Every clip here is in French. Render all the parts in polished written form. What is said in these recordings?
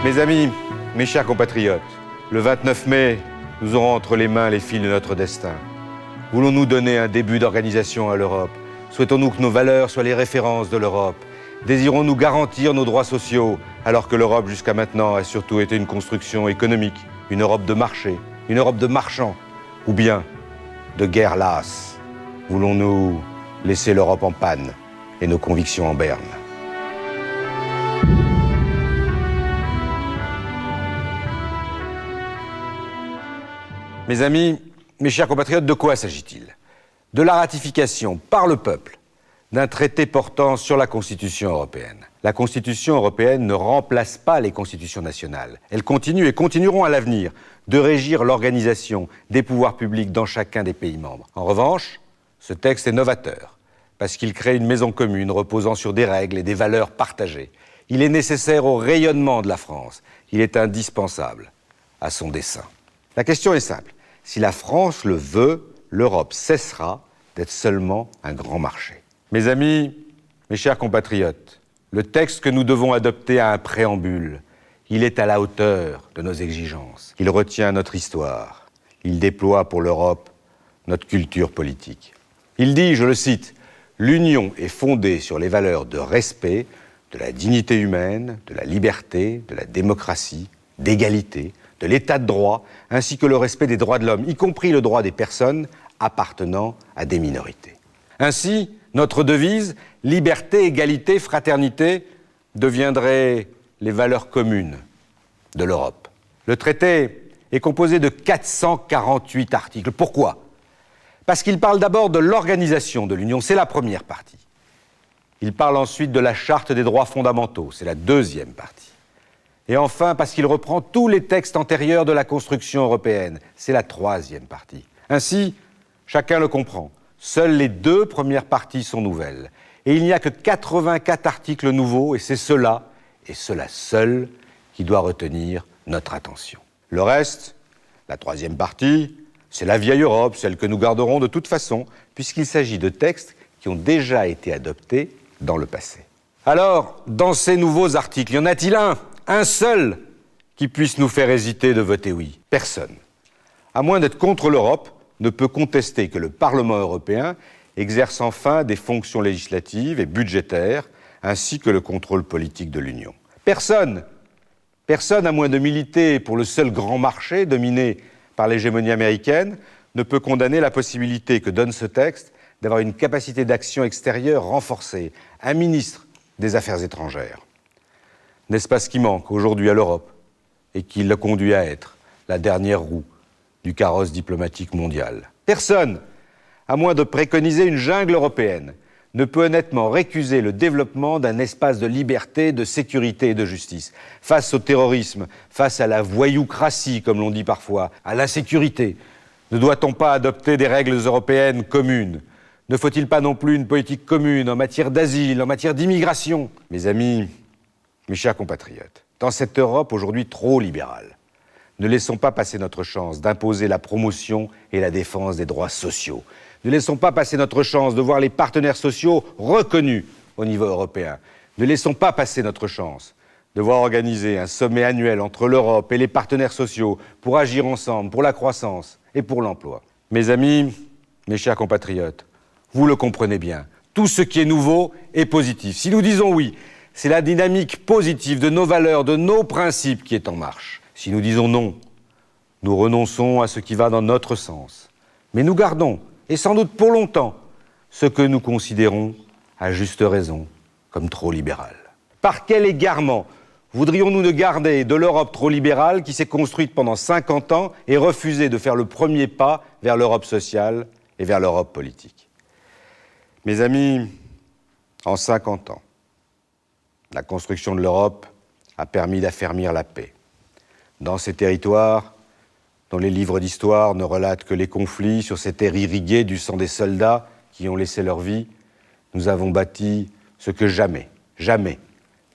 Mes amis, mes chers compatriotes, le 29 mai, nous aurons entre les mains les fils de notre destin. Voulons-nous donner un début d'organisation à l'Europe? Souhaitons-nous que nos valeurs soient les références de l'Europe? Désirons-nous garantir nos droits sociaux, alors que l'Europe jusqu'à maintenant a surtout été une construction économique, une Europe de marché, une Europe de marchands, ou bien de guerre lasse? Voulons-nous laisser l'Europe en panne et nos convictions en berne? Mes amis, mes chers compatriotes, de quoi s'agit-il? De la ratification par le peuple d'un traité portant sur la Constitution européenne. La Constitution européenne ne remplace pas les constitutions nationales. Elles continuent et continueront à l'avenir de régir l'organisation des pouvoirs publics dans chacun des pays membres. En revanche, ce texte est novateur parce qu'il crée une maison commune reposant sur des règles et des valeurs partagées. Il est nécessaire au rayonnement de la France. Il est indispensable à son dessein. La question est simple. Si la France le veut, l'Europe cessera d'être seulement un grand marché. Mes amis, mes chers compatriotes, le texte que nous devons adopter a un préambule. Il est à la hauteur de nos exigences. Il retient notre histoire. Il déploie pour l'Europe notre culture politique. Il dit, je le cite, « L'Union est fondée sur les valeurs de respect, de la dignité humaine, de la liberté, de la démocratie, d'égalité, de l'état de droit, ainsi que le respect des droits de l'homme, y compris le droit des personnes appartenant à des minorités. » Ainsi, notre devise, liberté, égalité, fraternité, deviendrait les valeurs communes de l'Europe. Le traité est composé de 448 articles. Pourquoi? Parce qu'il parle d'abord de l'organisation de l'Union, c'est la première partie. Il parle ensuite de la Charte des droits fondamentaux, c'est la deuxième partie. Et enfin, parce qu'il reprend tous les textes antérieurs de la construction européenne, c'est la troisième partie. Ainsi, chacun le comprend, seules les deux premières parties sont nouvelles. Et il n'y a que 84 articles nouveaux, et c'est cela, et cela seul, qui doit retenir notre attention. Le reste, la troisième partie, c'est la vieille Europe, celle que nous garderons de toute façon, puisqu'il s'agit de textes qui ont déjà été adoptés dans le passé. Alors, dans ces nouveaux articles, y en a-t-il un seul qui puisse nous faire hésiter de voter oui? Personne. À moins d'être contre l'Europe, ne peut contester que le Parlement européen exerce enfin des fonctions législatives et budgétaires, ainsi que le contrôle politique de l'Union. Personne, à moins de militer pour le seul grand marché dominé par l'hégémonie américaine, ne peut condamner la possibilité que donne ce texte d'avoir une capacité d'action extérieure renforcée, un ministre des Affaires étrangères. N'est-ce pas ce qui manque aujourd'hui à l'Europe et qui l'a conduit à être la dernière roue du carrosse diplomatique mondial? Personne, à moins de préconiser une jungle européenne, ne peut honnêtement récuser le développement d'un espace de liberté, de sécurité et de justice. Face au terrorisme, face à la voyoucratie, comme l'on dit parfois, à l'insécurité, ne doit-on pas adopter des règles européennes communes? Ne faut-il pas non plus une politique commune en matière d'asile, en matière d'immigration? Mes amis, mes chers compatriotes, dans cette Europe aujourd'hui trop libérale, ne laissons pas passer notre chance d'imposer la promotion et la défense des droits sociaux. Ne laissons pas passer notre chance de voir les partenaires sociaux reconnus au niveau européen. Ne laissons pas passer notre chance de voir organiser un sommet annuel entre l'Europe et les partenaires sociaux pour agir ensemble, pour la croissance et pour l'emploi. Mes amis, mes chers compatriotes, vous le comprenez bien, tout ce qui est nouveau est positif. Si nous disons oui, c'est la dynamique positive de nos valeurs, de nos principes qui est en marche. Si nous disons non, nous renonçons à ce qui va dans notre sens. Mais nous gardons, et sans doute pour longtemps, ce que nous considérons, à juste raison, comme trop libéral. Par quel égarement voudrions-nous ne garder de l'Europe trop libérale qui s'est construite pendant 50 ans et refusé de faire le premier pas vers l'Europe sociale et vers l'Europe politique? Mes amis, en 50 ans, la construction de l'Europe a permis d'affermir la paix. Dans ces territoires dont les livres d'histoire ne relatent que les conflits sur ces terres irriguées du sang des soldats qui ont laissé leur vie, nous avons bâti ce que jamais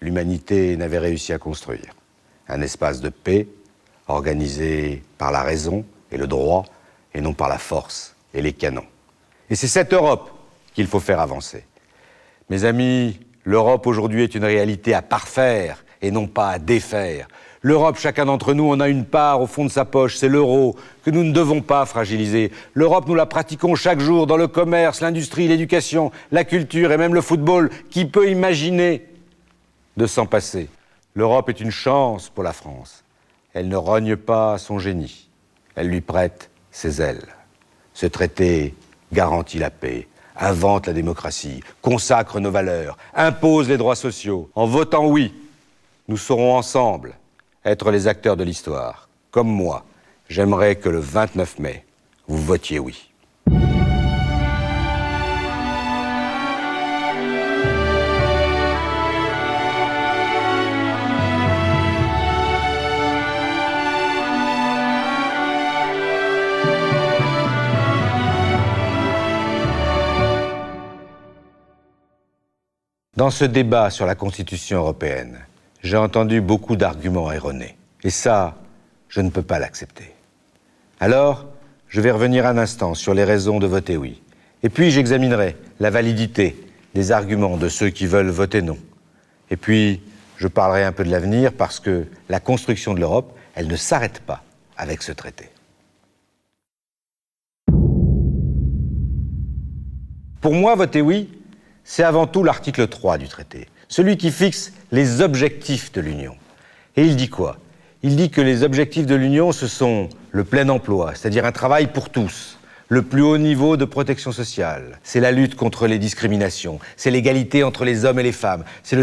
l'humanité n'avait réussi à construire. Un espace de paix organisé par la raison et le droit et non par la force et les canons. Et c'est cette Europe qu'il faut faire avancer. Mes amis, l'Europe aujourd'hui est une réalité à parfaire et non pas à défaire. L'Europe, chacun d'entre nous en a une part au fond de sa poche, c'est l'euro, que nous ne devons pas fragiliser. L'Europe, nous la pratiquons chaque jour dans le commerce, l'industrie, l'éducation, la culture et même le football. Qui peut imaginer de s'en passer? L'Europe est une chance pour la France. Elle ne rogne pas son génie. Elle lui prête ses ailes. Ce traité garantit la paix, invente la démocratie, consacre nos valeurs, impose les droits sociaux. En votant oui, nous saurons ensemble être les acteurs de l'histoire. Comme moi, j'aimerais que le 29 mai, vous votiez oui. Dans ce débat sur la Constitution européenne, j'ai entendu beaucoup d'arguments erronés. Et ça, je ne peux pas l'accepter. Alors, je vais revenir un instant sur les raisons de voter oui. Et puis, j'examinerai la validité des arguments de ceux qui veulent voter non. Et puis, je parlerai un peu de l'avenir parce que la construction de l'Europe, elle ne s'arrête pas avec ce traité. Pour moi, voter oui, c'est avant tout l'article 3 du traité, celui qui fixe les objectifs de l'Union. Et il dit quoi? Il dit que les objectifs de l'Union, ce sont le plein emploi, c'est-à-dire un travail pour tous, le plus haut niveau de protection sociale, c'est la lutte contre les discriminations, c'est l'égalité entre les hommes et les femmes, c'est le